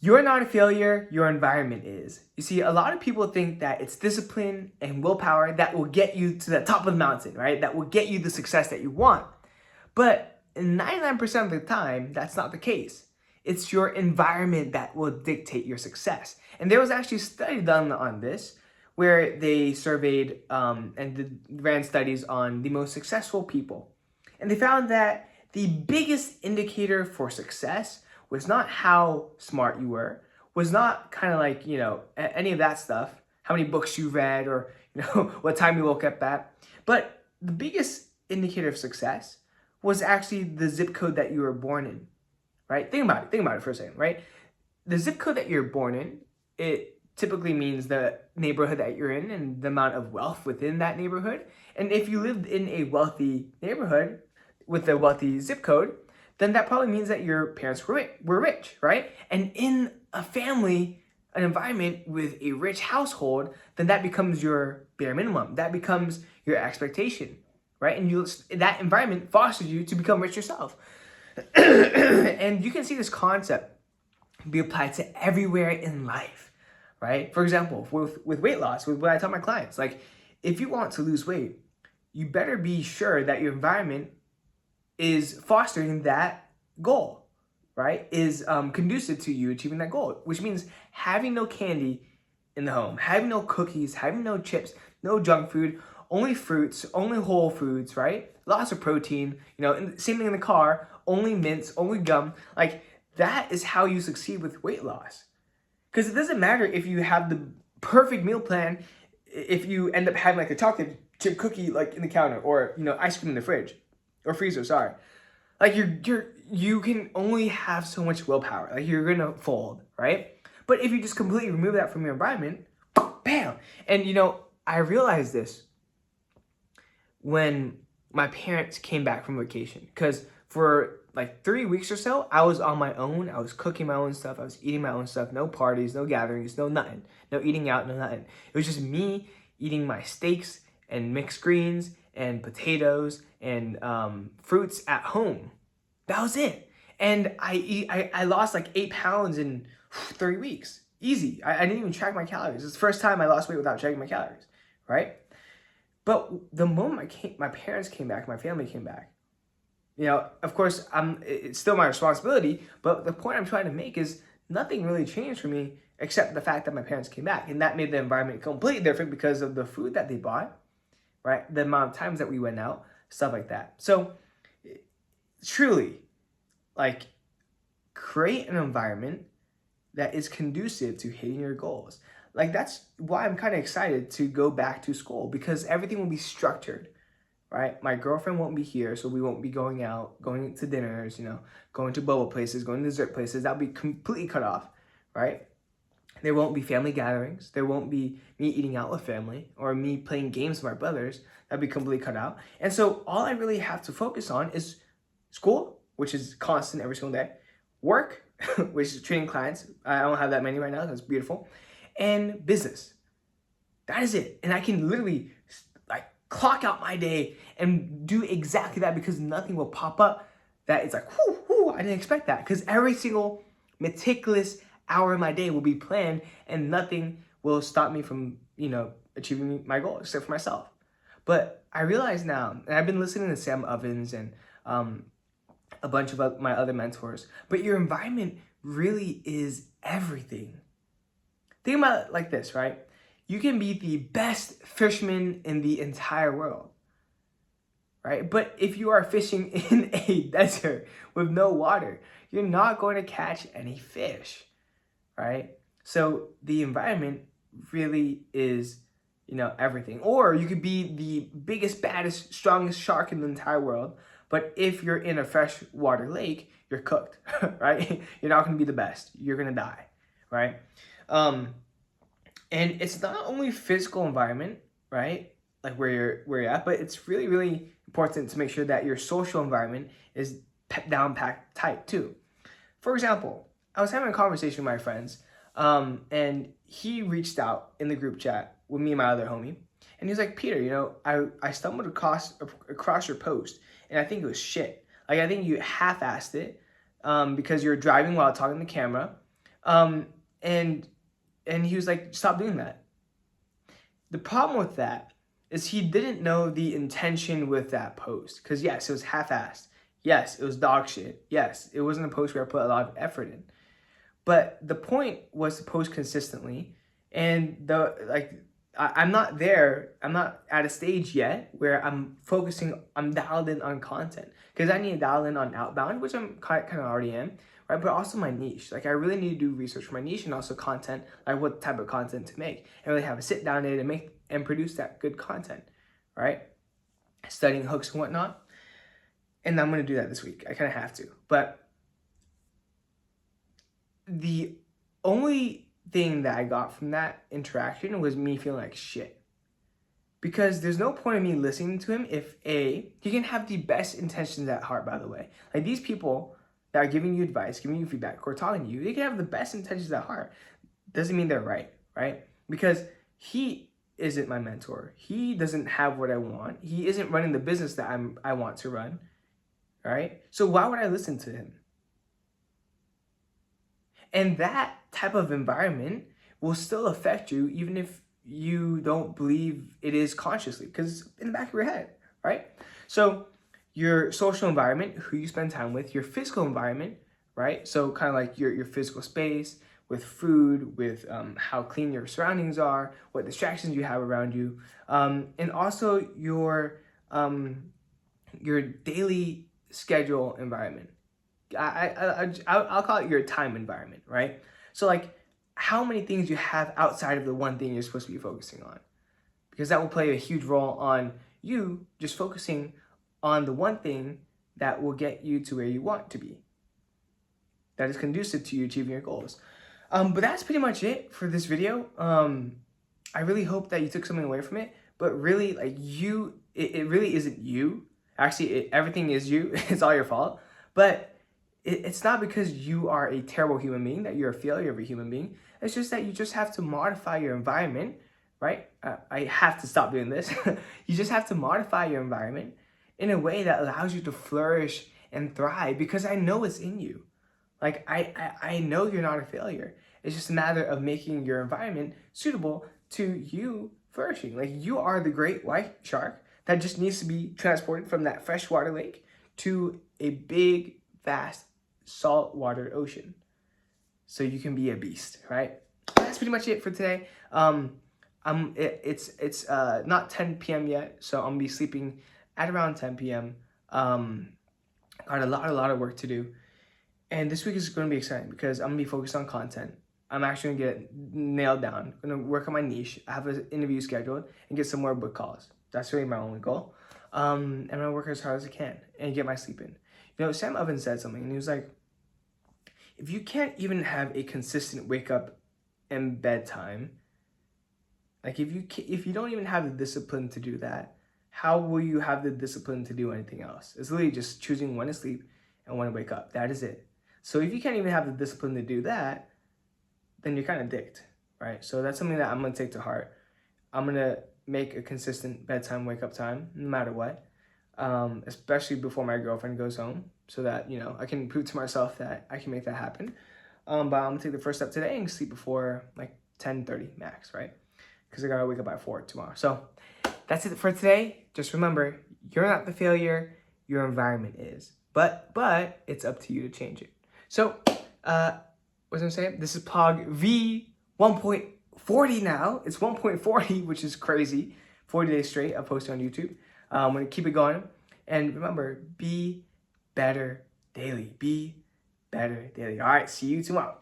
You're not a failure, your environment is. You see, a lot of people think that it's discipline and willpower that will get you to the top of the mountain, right? That will get you the success that you want. But 99% of the time, that's not the case. It's your environment that will dictate your success. And there was actually a study done on this where they surveyed ran studies on the most successful people. And they found that the biggest indicator for success was not how smart you were, was not kind of like, any of that stuff, how many books you read or, what time you woke up at. But the biggest indicator of success was actually the zip code that you were born in, right? Think about it for a second, right? The zip code that you're born in, it typically means the neighborhood that you're in and the amount of wealth within that neighborhood. And if you lived in a wealthy neighborhood with a wealthy zip code, then that probably means that your parents were rich, right? And in a family, an environment with a rich household, then that becomes your bare minimum. That becomes your expectation, right? And that environment fosters you to become rich yourself. And you can see this concept be applied to everywhere in life, right? For example, with weight loss, with what I tell my clients, like if you want to lose weight, you better be sure that your environment is fostering that goal, right? Is conducive to you achieving that goal, which means having no candy in the home, having no cookies, having no chips, no junk food, only fruits, only whole foods, right? Lots of protein, and same thing in the car, only mints, only gum. Like that is how you succeed with weight loss. Because it doesn't matter if you have the perfect meal plan, if you end up having like a chocolate chip cookie like in the counter or, ice cream in the fridge or freezer, sorry. Like you can only have so much willpower. Like you're gonna fold, right? But if you just completely remove that from your environment, bam. And I realized this when my parents came back from vacation. Because for like 3 weeks or so, I was on my own. I was cooking my own stuff. I was eating my own stuff. No parties, no gatherings, no nothing. No eating out, no nothing. It was just me eating my steaks and mixed greens and potatoes and fruits at home. That was it. And I lost like 8 pounds in 3 weeks. Easy. I didn't even track my calories. It's the first time I lost weight without checking my calories, right? But the moment my parents came back, my family came back, of course, it's still my responsibility, but the point I'm trying to make is nothing really changed for me except the fact that my parents came back. And that made the environment completely different because of the food that they bought, right? The amount of times that we went out, stuff like that. So truly, like, create an environment that is conducive to hitting your goals. Like, that's why I'm kind of excited to go back to school, because everything will be structured, right? My girlfriend won't be here, so we won't be going out, going to dinners, going to boba places, going to dessert places. That'll be completely cut off, right? There won't be family gatherings. There won't be me eating out with family or me playing games with my brothers. That'll be completely cut out. And so all I really have to focus on is school, which is constant every single day, work, which is treating clients. I don't have that many right now. That's beautiful. And business. That is it. And I can literally like clock out my day and do exactly that, because nothing will pop up that it's like, whoo, I didn't expect that. Because every single meticulous hour of my day will be planned and nothing will stop me from, achieving my goal except for myself. But I realize now, and I've been listening to Sam Ovens and a bunch of my other mentors, but your environment really is everything. Think about it like this, right? You can be the best fisherman in the entire world, right? But if you are fishing in a desert with no water, you're not going to catch any fish, right? So the environment really is, everything. Or you could be the biggest, baddest, strongest shark in the entire world, but if you're in a freshwater lake, you're cooked, right? You're not going to be the best. You're going to die, right? And it's not only physical environment, right? Like where you're at, but it's really, really important to make sure that your social environment is down packed tight too. For example, I was having a conversation with my friends, and he reached out in the group chat with me and my other homie, and he was like, Peter, I stumbled across your post, and I think it was shit. Like, I think you half-assed it, because you're driving while talking to the camera, And he was like, stop doing that. The problem with that is he didn't know the intention with that post. Because yes, it was half-assed. Yes, it was dog shit. Yes, it wasn't a post where I put a lot of effort in. But the point was to post consistently. And I'm not there. I'm not at a stage yet where I'm dialed in on content. Because I need to dial in on outbound, which I'm kind of already am, right? But also my niche. Like I really need to do research for my niche and also content, like what type of content to make. And really have a sit down there to make and produce that good content, right? Studying hooks and whatnot. And I'm going to do that this week. I kind of have to. But the only thing that I got from that interaction was me feeling like shit. Because there's no point in me listening to him if he can have the best intentions at heart, by the way. Like these people that are giving you advice, giving you feedback, or talking to you, they can have the best intentions at heart. Doesn't mean they're right? Because he isn't my mentor. He doesn't have what I want. He isn't running the business that I want to run, right? So why would I listen to him? And that type of environment will still affect you even if you don't believe it is consciously, because it's in the back of your head, right? So your social environment, who you spend time with, your physical environment, right? So kind of like your physical space with food, with how clean your surroundings are, what distractions you have around you, and also your daily schedule environment. I'll call it your time environment, right? So like how many things you have outside of the one thing you're supposed to be focusing on, because that will play a huge role on you just focusing on the one thing that will get you to where you want to be, that is conducive to you achieving your goals. But that's pretty much it for this video. I really hope that you took something away from it, but really like it really isn't you. Actually, everything is you. It's all your fault. But it's not because you are a terrible human being that you're a failure of a human being. It's just that you just have to modify your environment, right? I have to stop doing this. You just have to modify your environment in a way that allows you to flourish and thrive, because I know it's in you. Like I know you're not a failure. It's just a matter of making your environment suitable to you flourishing. Like you are the great white shark that just needs to be transported from that freshwater lake to a big, vast saltwater ocean, so you can be a beast, right? That's pretty much it for today. It's not 10 p.m. yet, so I'm gonna be sleeping at around 10 p.m. Got a lot of work to do, and this week is gonna be exciting because I'm gonna be focused on content. I'm actually gonna get it nailed down. I'm gonna work on my niche. I have an interview scheduled and get some more book calls. That's really my only goal. I'm gonna work as hard as I can and get my sleep in. You know, Sam Ovens said something, and he was like, if you can't even have a consistent wake up and bedtime, like if you don't even have the discipline to do that, how will you have the discipline to do anything else? It's literally just choosing when to sleep and when to wake up. That is it. So if you can't even have the discipline to do that, then you're kind of dicked, right? So that's something that I'm gonna take to heart. I'm gonna make a consistent bedtime wake up time, no matter what. Especially before my girlfriend goes home, so that, you know, I can prove to myself that I can make that happen. But I'm gonna take the first step today and sleep before like 10:30 max, right? Because I gotta wake up at 4 tomorrow. So that's it for today. Just remember, you're not the failure, your environment is. But it's up to you to change it. So, what was I saying? This is PLOG V 1.40 now. It's 1.40, which is crazy. 40 days straight, I'll post it on YouTube. I'm going to keep it going. And remember, be better daily. Be better daily. All right, see you tomorrow.